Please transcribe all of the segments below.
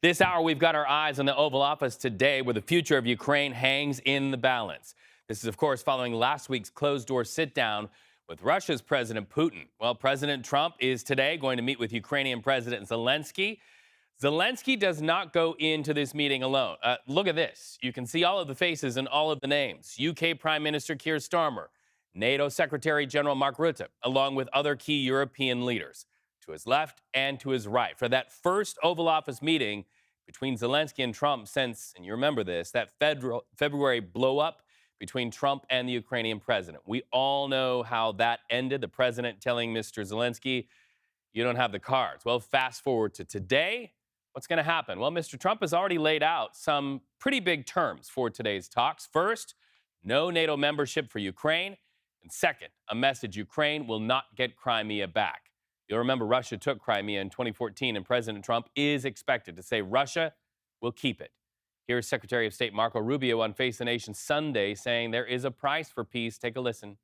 This hour, we've got our eyes on the Oval Office today, where the future of Ukraine hangs in the balance. This is, of course, following last week's closed-door sit-down with Russia's President Putin. Well, President Trump is today going to meet with Ukrainian President Zelensky. Zelensky does not go into this meeting alone. Look at this. You can see all of the faces and all of the names. UK Prime Minister Keir Starmer, NATO Secretary General Mark Rutte, along with other key European leaders, to his left and to his right, for that first Oval Office meeting between Zelensky and Trump since, and you remember this, that February blow-up between Trump and the Ukrainian president. We all know how that ended, the president telling Mr. Zelensky, you don't have the cards. Well, fast forward to today, what's going to happen? Well, Mr. Trump has already laid out some pretty big terms for today's talks. First, no NATO membership for Ukraine. And second, a message Ukraine will not get Crimea back. You'll remember Russia took Crimea in 2014, and President Trump is expected to say Russia will keep it. Here's Secretary of State Marco Rubio on Face the Nation Sunday saying there is a price for peace. Take a listen.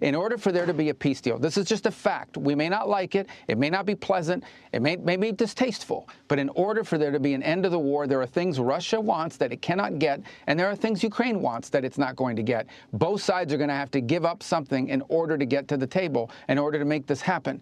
In order for there to be a peace deal, this is just a fact. We may not like it. It may not be pleasant. It may be distasteful. But in order for there to be an end to the war, there are things Russia wants that it cannot get, and there are things Ukraine wants that it's not going to get. Both sides are going to have to give up something in order to get to the table, in order to make this happen.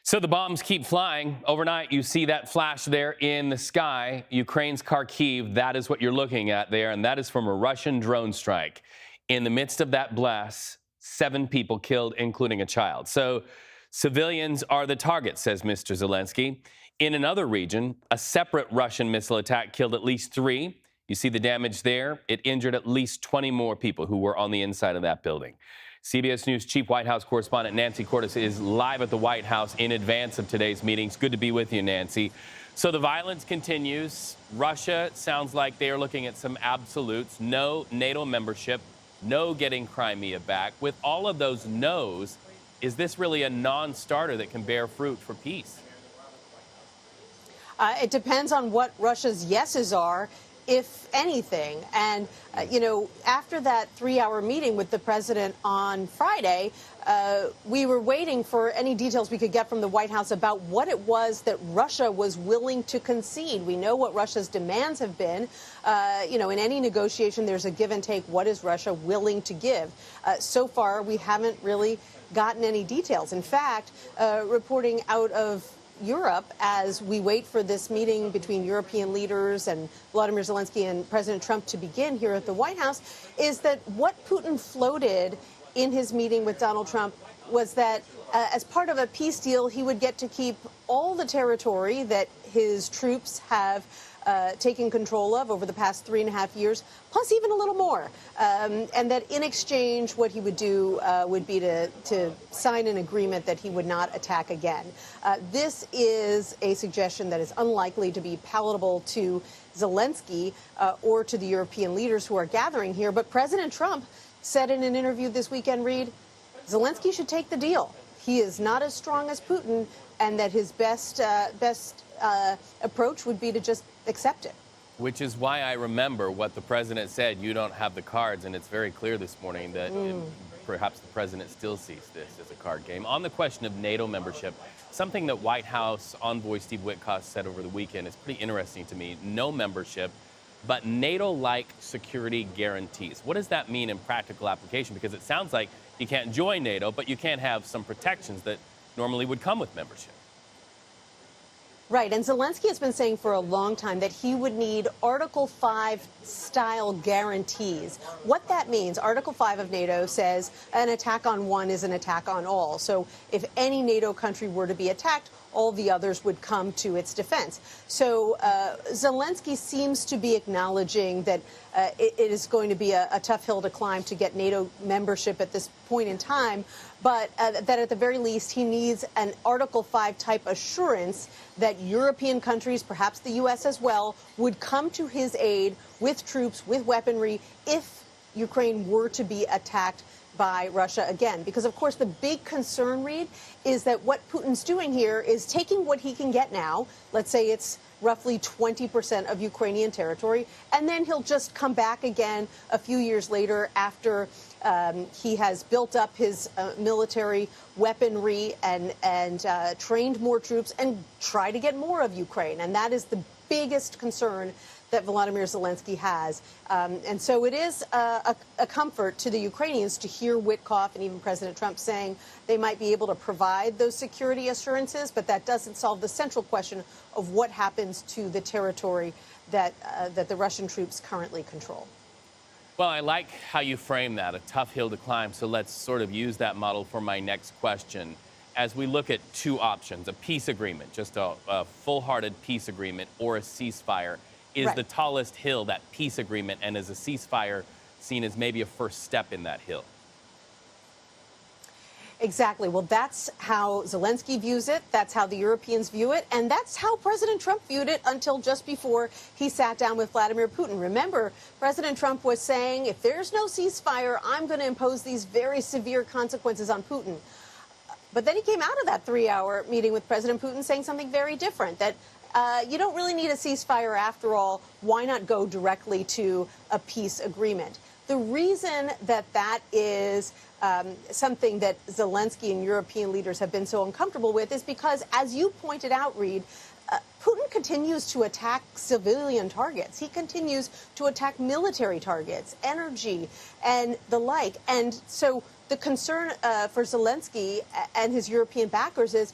So the bombs keep flying. Overnight, you see that flash there in the sky. Ukraine's Kharkiv, that is what you're looking at there, and that is from a Russian drone strike. In the midst of that blast, 7 people killed, including a child. So civilians are the target, says Mr. Zelensky. In another region, a separate Russian missile attack killed at least 3. You see the damage there. It injured at least 20 more people who were on the inside of that building. CBS News Chief White House correspondent Nancy Cordes is live at the White House in advance of today's meetings. Good to be with you, Nancy. So the violence continues. Russia sounds like they are looking at some absolutes. No NATO membership, no getting Crimea back. With all of those no's, is this really a non-starter that can bear fruit for peace? It depends on what Russia's yeses are, if anything. And, after that 3-hour meeting with the president on Friday, we were waiting for any details we could get from the White House about what it was that Russia was willing to concede. We know what Russia's demands have been. In any negotiation, there's a give and take. What is Russia willing to give? So far, we haven't really gotten any details. In fact, reporting out of Europe, as we wait for this meeting between European leaders and Volodymyr Zelensky and President Trump to begin here at the White House, is that what Putin floated in his meeting with Donald Trump was that as part of a peace deal, he would get to keep all the territory that his troops have taken control of over the past 3.5 years, plus even a little more. And that in exchange, what he would do would be to sign an agreement that he would not attack again. This is a suggestion that is unlikely to be palatable to Zelensky or to the European leaders who are gathering here. But President Trump said in an interview this weekend, Reed, Zelensky should take the deal. He is not as strong as Putin, and that his best approach would be to just accept it. Which is why I remember what the president said, you don't have the cards, and it's very clear this morning that perhaps the president still sees this as a card game. On the question of NATO membership, something that White House envoy Steve Witkoff said over the weekend is pretty interesting to me. No membership, but NATO-like security guarantees. What does that mean in practical application? Because it sounds like you can't join NATO, but you can't have some protections that normally would come with membership. Right. And Zelensky has been saying for a long time that he would need Article 5 style guarantees. What that means, Article 5 of NATO says an attack on one is an attack on all. So if any NATO country were to be attacked, all the others would come to its defense. So Zelensky seems to be acknowledging that it is going to be a tough hill to climb to get NATO membership at this point in time, but that at the very least he needs an Article 5 type assurance that European countries, perhaps the U.S. as well, would come to his aid with troops, with weaponry, if Ukraine were to be attacked by Russia again. Because, of course, the big concern, Reed, is that what Putin's doing here is taking what he can get now, let's say it's roughly 20% of Ukrainian territory, and then he'll just come back again a few years later after he has built up his military weaponry and trained more troops and try to get more of Ukraine. And that is the biggest concern that Volodymyr Zelensky has. And so it is a comfort to the Ukrainians to hear Witkoff and even President Trump saying they might be able to provide those security assurances, but that doesn't solve the central question of what happens to the territory that the Russian troops currently control. Well, I like how you frame that, a tough hill to climb. So let's sort of use that model for my next question. As we look at two options, a peace agreement, just a full-hearted peace agreement, or a ceasefire, is Right. the tallest hill that peace agreement, and is a ceasefire seen as maybe a first step in that hill? Exactly. Well, that's how Zelensky views it. That's how the Europeans view it. And that's how President Trump viewed it until just before he sat down with Vladimir Putin. Remember, President Trump was saying, if there's no ceasefire, I'm going to impose these very severe consequences on Putin. But then he came out of that 3-hour meeting with President Putin saying something very different, that you don't really need a ceasefire after all. Why not go directly to a peace agreement? The reason that that is something that Zelensky and European leaders have been so uncomfortable with is because, as you pointed out, Reed, Putin continues to attack civilian targets. He continues to attack military targets, energy, and the like. And so the concern for Zelensky and his European backers is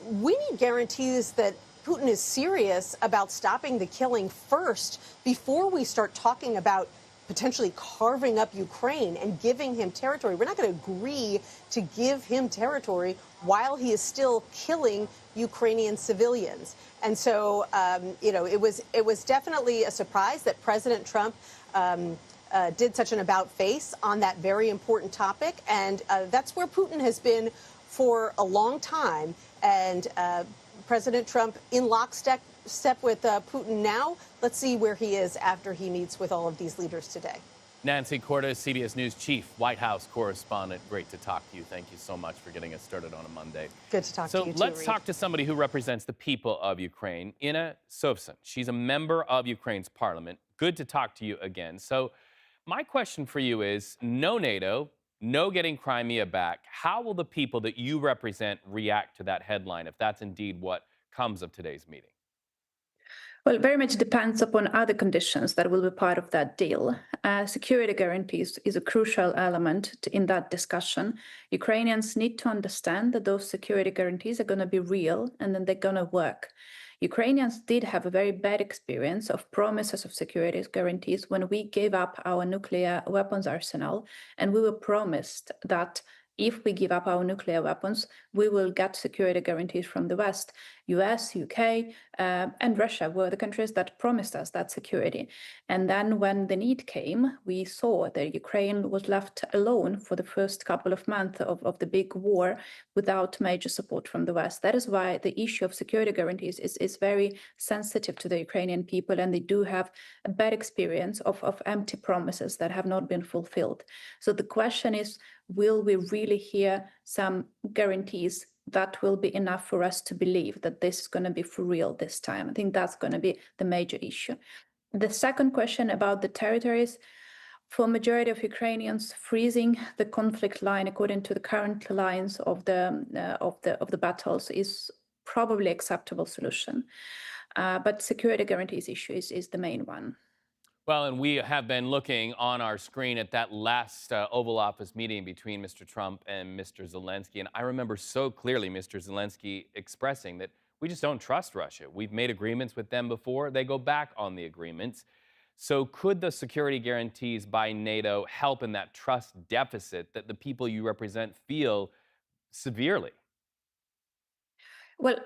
we need guarantees that Putin is serious about stopping the killing first before we start talking about potentially carving up Ukraine and giving him territory. We're not going to agree to give him territory while he is still killing Ukrainian civilians. And so, it was definitely a surprise that President Trump did such an about face on that very important topic. And that's where Putin has been for a long time. And President Trump in lockstep with Putin now. Let's see where he is after he meets with all of these leaders today. Nancy Cordes, CBS News chief, White House correspondent. Great to talk to you. Thank you so much for getting us started on a Monday. Good to talk to you too, So let's Reed. talk to somebody who represents the people of Ukraine, Inna Sovsun. She's a member of Ukraine's parliament. Good to talk to you again. So my question for you is, no NATO, no getting Crimea back. How will the people that you represent react to that headline, if that's indeed what comes of today's meeting? Well, very much depends upon other conditions that will be part of that deal. Security guarantees is a crucial element in that discussion. Ukrainians need to understand that those security guarantees are going to be real and then they're going to work. Ukrainians did have a very bad experience of promises of security guarantees when we gave up our nuclear weapons arsenal, and we were promised that if we give up our nuclear weapons, we will get security guarantees from the West. US, UK, and Russia were the countries that promised us that security. And then when the need came, we saw that Ukraine was left alone for the first couple of months of the big war without major support from the West. That is why the issue of security guarantees is very sensitive to the Ukrainian people, and they do have a bad experience of empty promises that have not been fulfilled. So the question is, will we really hear some guarantees that will be enough for us to believe that this is going to be for real this time? I think that's going to be the major issue. The second question about the territories, for majority of Ukrainians, freezing the conflict line according to the current lines of the battles is probably acceptable solution. But security guarantees issue is the main one. Well, and we have been looking on our screen at that last Oval Office meeting between Mr. Trump and Mr. Zelensky. And I remember so clearly Mr. Zelensky expressing that we just don't trust Russia. We've made agreements with them before. They go back on the agreements. So could the security guarantees by NATO help in that trust deficit that the people you represent feel severely? Well,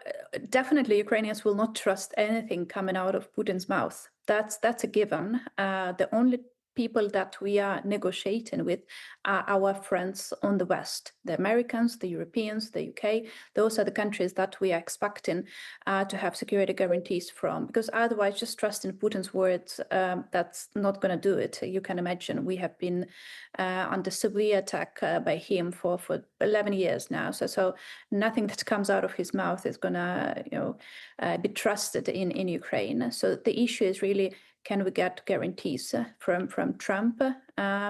definitely Ukrainians will not trust anything coming out of Putin's mouth. That's a given. The only people that we are negotiating with are our friends on the West, the Americans, the Europeans, the UK. Those are the countries that we are expecting to have security guarantees from, because otherwise just trusting Putin's words, that's not going to do it. You can imagine we have been under severe attack by him for 11 years now. So nothing that comes out of his mouth is going to be trusted in Ukraine. So the issue is really can we get guarantees from Trump,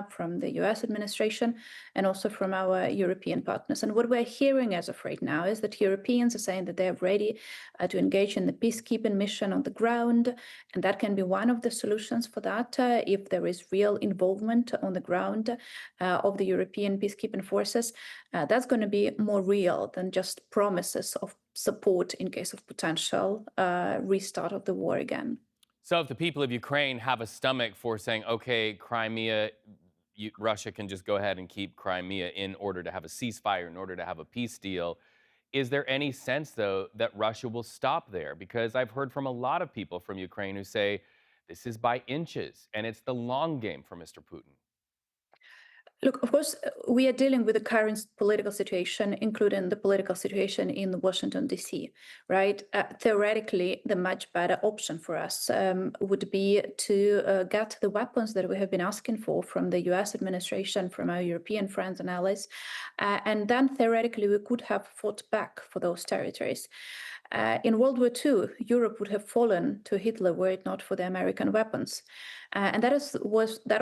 from the US administration, and also from our European partners. And what we're hearing as of right now is that Europeans are saying that they're ready to engage in the peacekeeping mission on the ground. And that can be one of the solutions for that if there is real involvement on the ground of the European peacekeeping forces. That's going to be more real than just promises of support in case of potential restart of the war again. So if the people of Ukraine have a stomach for saying, okay, Crimea, Russia can just go ahead and keep Crimea in order to have a ceasefire, in order to have a peace deal, is there any sense, though, that Russia will stop there? Because I've heard from a lot of people from Ukraine who say this is by inches and it's the long game for Mr. Putin. Look, of course, we are dealing with the current political situation, including the political situation in Washington, D.C., right? Theoretically, the much better option for us would be to get the weapons that we have been asking for from the US administration, from our European friends and allies. And then theoretically, we could have fought back for those territories. In World War II, Europe would have fallen to Hitler were it not for the American weapons. And that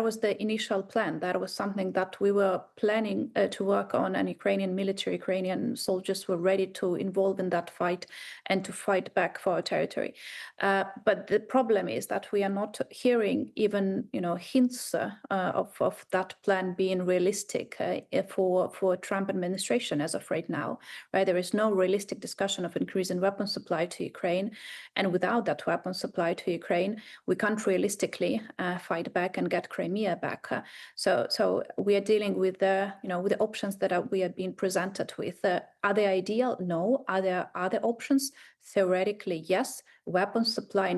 was the initial plan. That was something that we were planning to work on, and Ukrainian soldiers were ready to involve in that fight and to fight back for our territory. But the problem is that we are not hearing even hints of that plan being realistic for Trump administration as of right now. Right, there is no realistic discussion of increasing weapon supply to Ukraine, and without that weapon supply to Ukraine, we can't realistically fight back and get Crimea back. So we are dealing with the options that we are being presented with. Are they ideal? No. Are there other options? Theoretically, yes. Weapon supply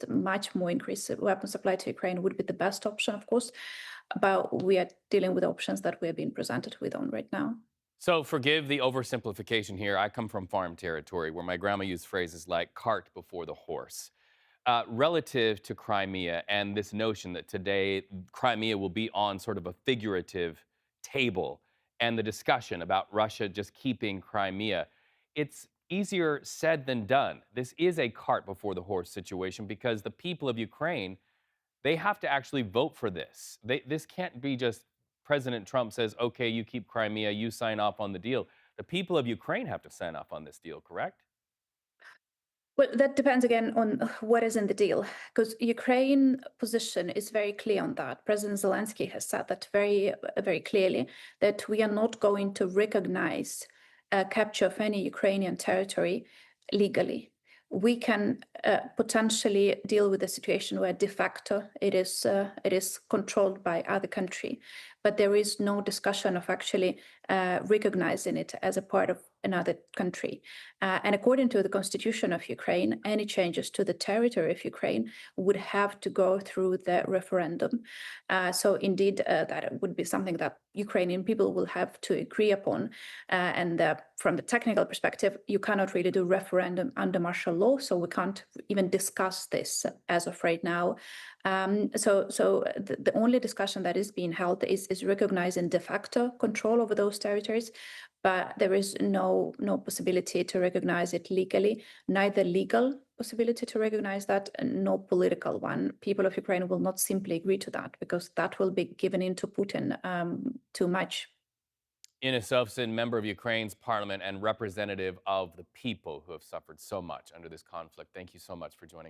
much more increased weapon supply to Ukraine would be the best option, of course. But we are dealing with options that we are being presented with on right now. So forgive the oversimplification here. I come from farm territory where my grandma used phrases like cart before the horse. Relative to Crimea and this notion that today Crimea will be on sort of a figurative table and the discussion about Russia just keeping Crimea, it's easier said than done. This is a cart before the horse situation because the people of Ukraine, they have to actually vote for this. This can't be just President Trump says, okay, you keep Crimea, you sign off on the deal. The people of Ukraine have to sign off on this deal, correct? Well, that depends again on what is in the deal, because Ukraine position is very clear on that. President Zelensky has said that very clearly, that we are not going to recognize capture of any Ukrainian territory legally. We can potentially deal with a situation where de facto it is controlled by other country, but there is no discussion of actually recognizing it as a part of another country. And according to the constitution of Ukraine, any changes to the territory of Ukraine would have to go through the referendum. So indeed, that would be something that Ukrainian people will have to agree upon. And from the technical perspective, you cannot really do referendum under martial law, so we can't even discuss this as of right now. So the only discussion that is being held is recognizing de facto control over those territories, but there is no possibility to recognize it legally, neither legal possibility to recognize that, nor political one. People of Ukraine will not simply agree to that because that will be given into Putin too much. Inna Sovsun, member of Ukraine's parliament and representative of the people who have suffered so much under this conflict. Thank you so much for joining us.